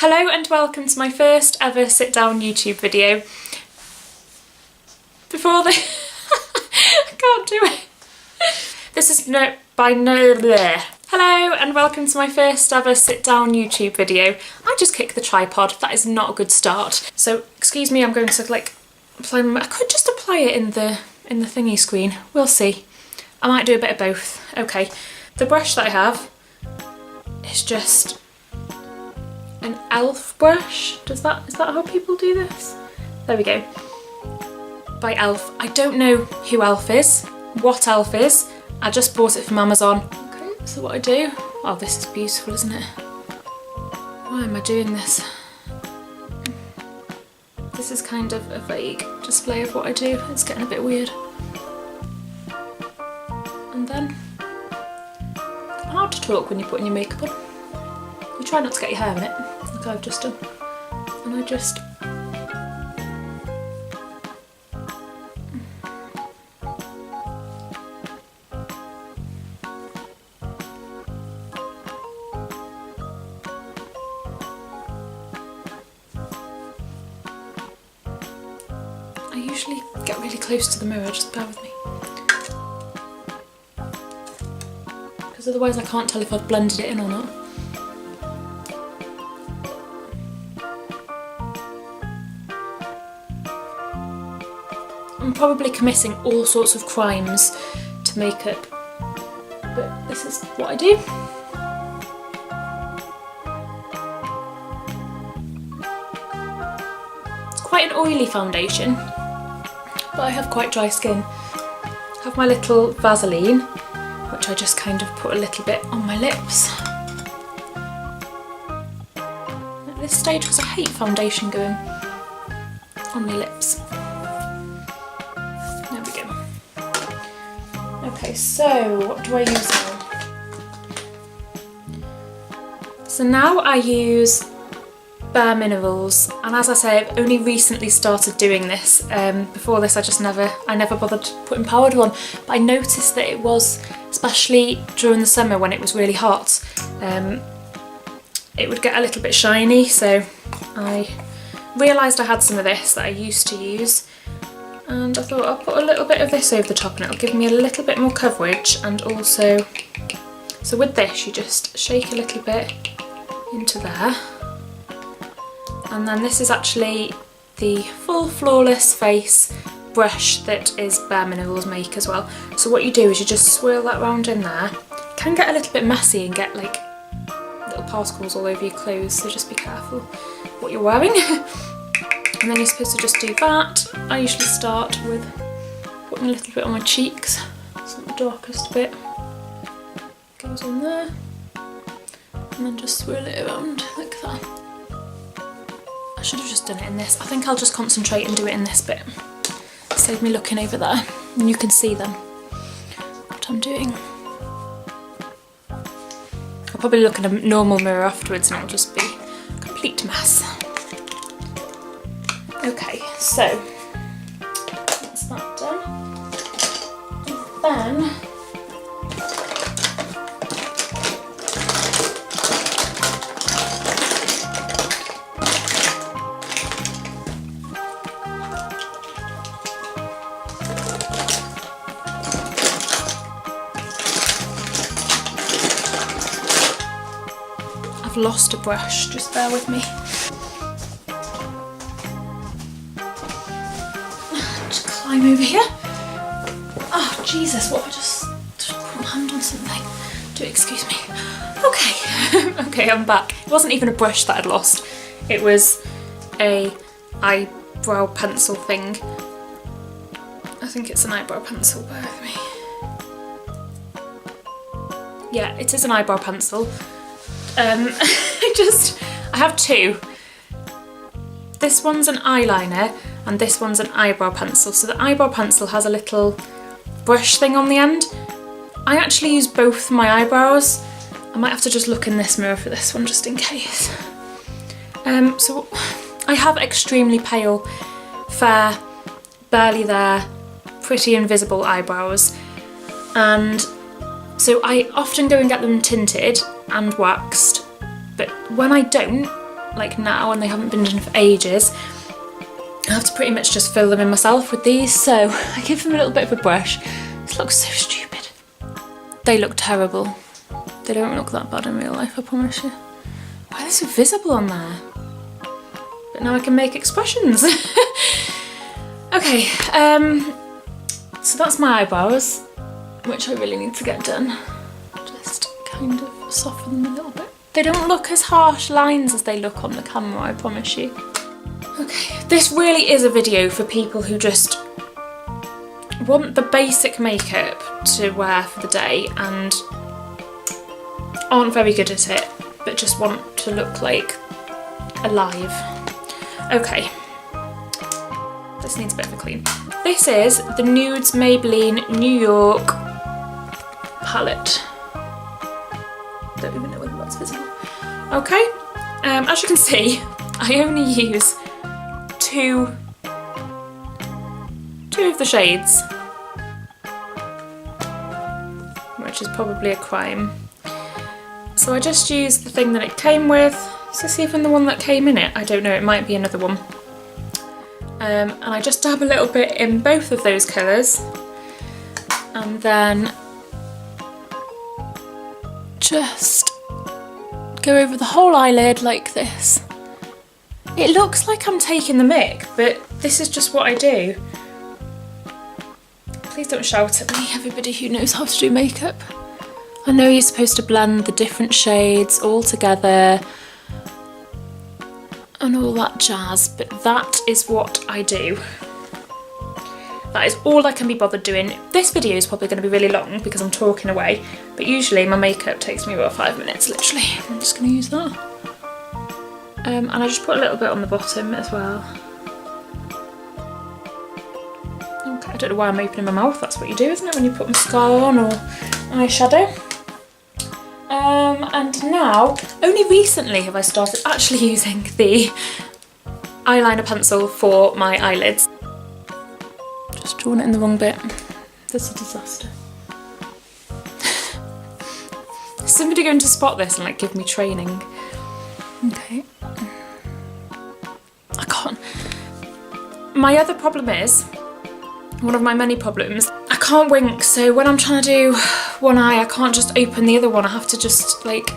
Hello and welcome to my first ever sit down YouTube video. Before the I can't do it. This is Hello and welcome to my first ever sit down YouTube video. I just kicked the tripod, that is not a good start. So excuse me, I'm going to apply I could just apply it in the thingy screen. We'll see. I might do a bit of both. Okay. The brush that I have is just an elf brush. Is that how people do this? There we go. By Elf. I don't know who Elf is, what Elf is. I just bought it from Amazon. Okay, so what I do, oh this is beautiful, isn't it? Why am I doing this? This is kind of a vague display of what I do. It's getting a bit weird. And then, hard to talk when you're putting your makeup on. You try not to get your hair in it, like I've just done. And I just... I usually get really close to the mirror, just bear with me. Because otherwise I can't tell if I've blended it in or not. I'm probably committing all sorts of crimes to makeup, but this is what I do. It's quite an oily foundation, but I have quite dry skin. I have my little Vaseline, which I just kind of put a little bit on my lips. At this stage, because I hate foundation going on my lips. There we go. Okay, so what do I use now? So now I use Bare Minerals, and as I say, I've only recently started doing this. Before this I never bothered putting powder on, but I noticed that it was, especially during the summer when it was really hot, it would get a little bit shiny, so I realised I had some of this that I used to use, and I thought I'll put a little bit of this over the top and it'll give me a little bit more coverage. And also, so with this you just shake a little bit into there, and then this is actually the full flawless face brush that is Bare Minerals make as well. So what you do is you just swirl that round in there. It can get a little bit messy and get like little particles all over your clothes, so just be careful what you're wearing. And then you're supposed to just do that. I usually start with putting a little bit on my cheeks, so the darkest bit goes on there, and then just swirl it around like that. I should have just done it in this. I think I'll just concentrate and do it in this bit. Save me looking over there, and you can see then what I'm doing. I'll probably look in a normal mirror afterwards and it'll just be a complete mess. Okay, so that's that done. And then I've lost a brush, just bear with me. Just climb over here. Oh Jesus, what, I just put my hand on something. Do excuse me. Okay, okay, I'm back. It wasn't even a brush that I'd lost. It was a eyebrow pencil thing. I think it's an eyebrow pencil, bear with me. Yeah, it is an eyebrow pencil. I have two. This one's an eyeliner and this one's an eyebrow pencil. So the eyebrow pencil has a little brush thing on the end. I actually use both for my eyebrows. I might have to just look in this mirror for this one just in case. So I have extremely pale, fair, barely there, pretty invisible eyebrows, and so I often go and get them tinted and waxed, but when I don't, like now and they haven't been done for ages, I have to pretty much just fill them in myself with these, so I give them a little bit of a brush. This looks so stupid. They look terrible. They don't look that bad in real life, I promise you. Why are they so visible on there? But now I can make expressions. Okay, so that's my eyebrows, which I really need to get done. Just kind of soften them a little bit. They don't look as harsh lines as they look on the camera, I promise you. Okay, this really is a video for people who just want the basic makeup to wear for the day and aren't very good at it, but just want to look like alive. Okay, this needs a bit of a clean. This is the Nudes Maybelline New York palette. Don't even know whether that's visible. Okay, as you can see, I only use two of the shades, which is probably a crime. So I just used the thing that it came with. Is this even the one that came in it? I don't know, it might be another one. And I just dab a little bit in both of those colours and then just go over the whole eyelid like this. It looks like I'm taking the mick, but this is just what I do. Please don't shout at me, everybody who knows how to do makeup. I know you're supposed to blend the different shades all together and all that jazz, but that is what I do. That is all I can be bothered doing. This video is probably going to be really long because I'm talking away, but usually my makeup takes me about 5 minutes, literally. I'm just going to use that. And I just put a little bit on the bottom as well. Okay, I don't know why I'm opening my mouth, that's what you do, isn't it, when you put mascara on or eyeshadow. And now, only recently have I started actually using the eyeliner pencil for my eyelids. Just drawn it in the wrong bit. This is a disaster. Is somebody going to spot this and like give me training? Okay. I can't. My other problem is, one of my many problems, I can't wink, so when I'm trying to do one eye I can't just open the other one, I have to just like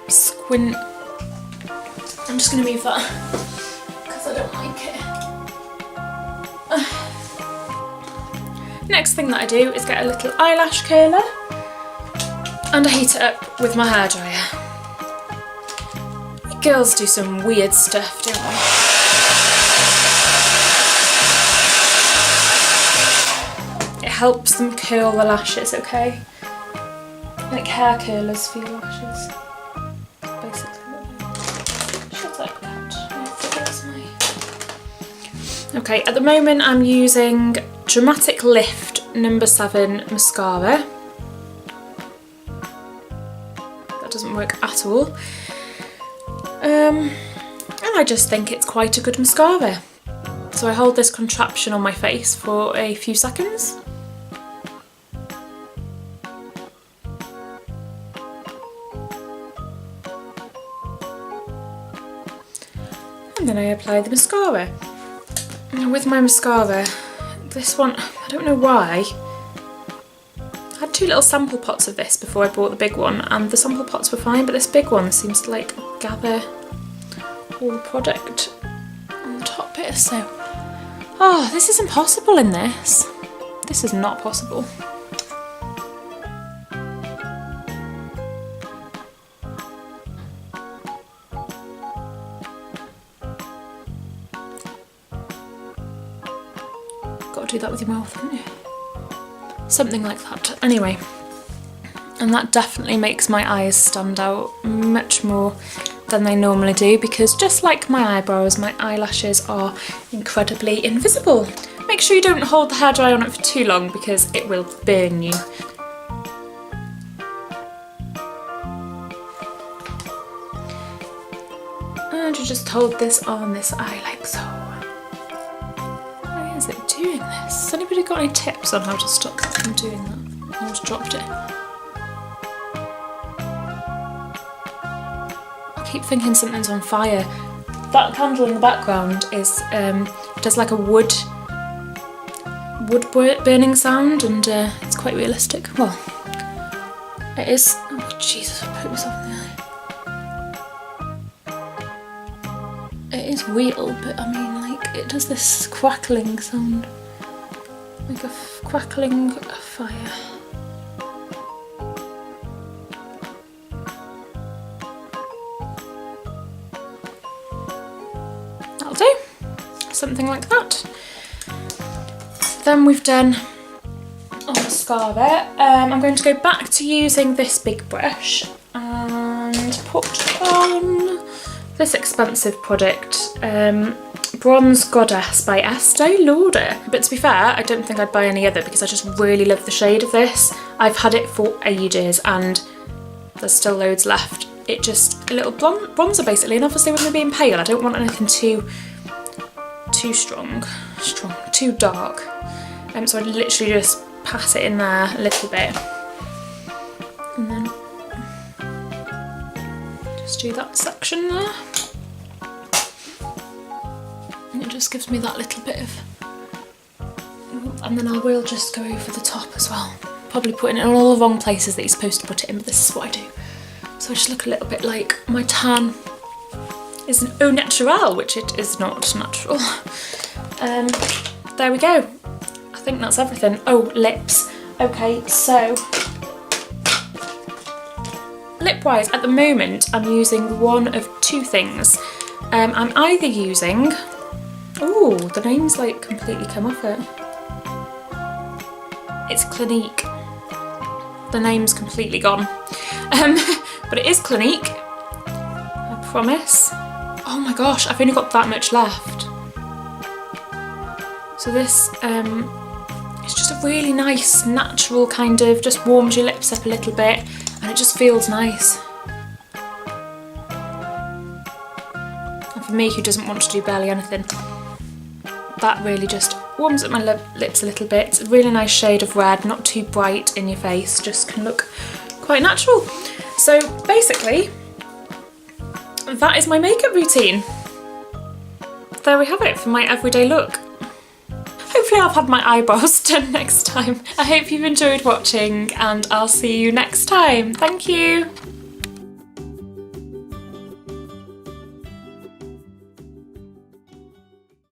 squint. I'm just going to move that because I don't like it. Next thing that I do is get a little eyelash curler and I heat it up with my hairdryer. Girls do some weird stuff, don't they? It helps them curl the lashes, okay? Like hair curlers for your lashes. Basically. Shut up, cat. Okay, at the moment I'm using Dramatic Lift No. 7 mascara. That doesn't work at all. And I just think it's quite a good mascara. So I hold this contraption on my face for a few seconds. And then I apply the mascara. And with my mascara, this one, I don't know why, I had 2 little sample pots of this before I bought the big one, and the sample pots were fine, but this big one seems to like gather all the product on the top bit, so... Oh, this is impossible in this. This is not possible. Got to do that with your mouth, haven't you? Something like that. Anyway, and that definitely makes my eyes stand out much more than they normally do, because just like my eyebrows, my eyelashes are incredibly invisible. Make sure you don't hold the hairdryer on it for too long because it will burn you. And you just hold this on this eye like so. Why is it doing this? Has anybody got any tips on how to stop that from doing that? I just dropped it. keep thinking something's on fire. That candle in the background is does like a wood burning sound, and it's quite realistic. Well, it is. Oh Jesus, I put myself in the eye. It is real, but I mean, like, it does this crackling sound, like a crackling fire. That'll do. Something like that. Then we've done all the mascara. I'm going to go back to using this big brush and put on this expensive product, Bronze Goddess by Estee Lauder. But to be fair, I don't think I'd buy any other because I just really love the shade of this. I've had it for ages and there's still loads left. It just, a little bronzer basically, and obviously with me being pale, I don't want anything too too dark. So I literally just pat it in there a little bit, and then just do that section there, and it just gives me that little bit of, and then I will just go over the top as well, probably putting it in all the wrong places that you're supposed to put it in, but this is what I do. So I just look a little bit like my tan is an au naturel, which it is not natural. There we go. I think that's everything. Oh, lips. Okay, so lip-wise, at the moment, I'm using one of two things. I'm either using... Oh, the name's like completely come off it. It's Clinique. The name's completely gone. But it is Clinique, I promise. Oh my gosh, I've only got that much left. So this it's just a really nice, natural kind of, just warms your lips up a little bit and it just feels nice. And for me, who doesn't want to do barely anything, that really just warms up my lips a little bit. It's a really nice shade of red, not too bright in your face, just can look quite natural. So basically, that is my makeup routine. There we have it for my everyday look. Hopefully I've had my eyebrows done next time. I hope you've enjoyed watching and I'll see you next time. Thank you.